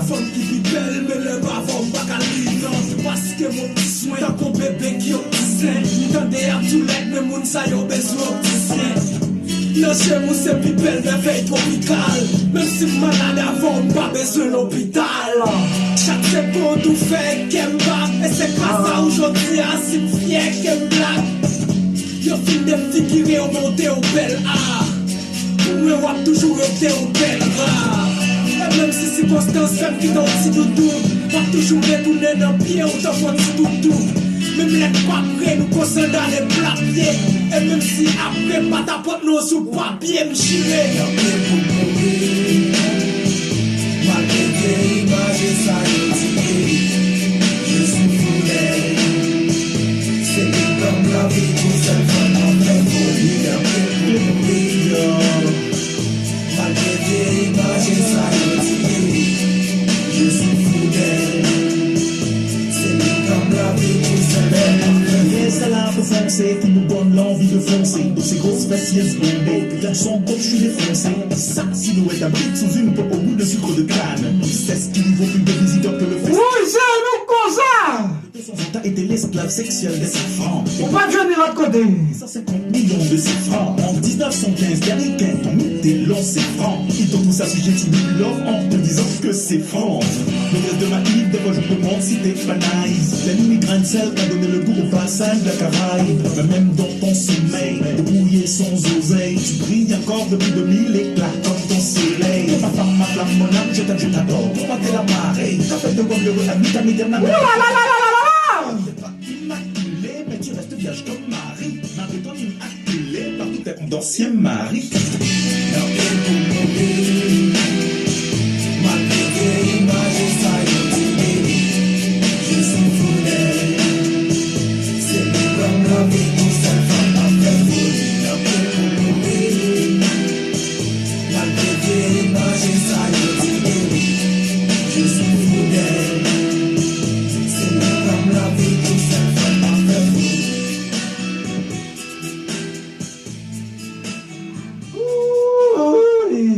Femme qui vit belle, mais le bavon pas qu'à l'ident. Parce que mon petit soin, tant qu'on bébé qui au petit sein. Tendez à tout l'aide, mais mon sa yo besoin au petit sein. Non, chez moi c'est plus belle, mais veille tropicale. Même si malade avant, pas besoin d'hôpital. Chaque seconde ou fait qu'elle bat. Et c'est grâce à aujourd'hui, assez fier qu'elle blague. Yo fin de figurer au monté au bel art. Pour moi, on toujours été au bel art. Et même si circonstances même qui dans petit doudou, on toujours retourner dans le pied autant qu'on petit doudou. Même les pas prêts nous concernent dans les papiers. Et même si après pas ta porte nous sous papier me chirer. Malgré tes images et ça je suis foulet. C'est comme la vie pour cette femme en pleine folie. Malgré tes images et ça je suis foulet. C'est comme la vie pour cette femme en pleine folie. C'est là pour foncer, qui nous donne l'envie de foncer. De ces grosses fesses yes bombées, putain son corps je suis défoncé. Sa silhouette habite sous une pop au goût de sucre de canne. C'est ce qui nous vaut plus de visiteurs que le fest. Oui, c'est nous comme ça. T'as été l'esclave sexuel des safrans. On va venir de l'autre côté. 150 millions de francs. En 1915, l'américain ont muté l'on c'est franc. Ils t'ont tous assujettis de l'or en te disant que c'est franc. Le reste de ma île, des fois je peux m'en citer Fanaïs. La nuit graine sel t'a donné le goût au passage de la caraïbe. Mais même dans ton sommeil, débrouillé sans oseille, tu brilles encore depuis 2000 éclats comme ton soleil. Ma femme, ma flamme, mon âme, je t'aime, je t'adore. Comment t'es la marée, t'as fait de quoi heureux ami, t'as mis dernière. T'es pas immaculé, mais tu restes vierge comme Marie. Marie, toi, immaculé par tous tes d'anciens maris.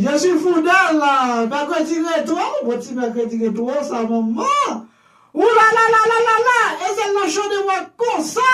Je suis fou d'elle là. Mercredi retour. Bon petit mercredi retour, ça maman. Ouh là là là là là là. Et c'est le show de moi comme ça.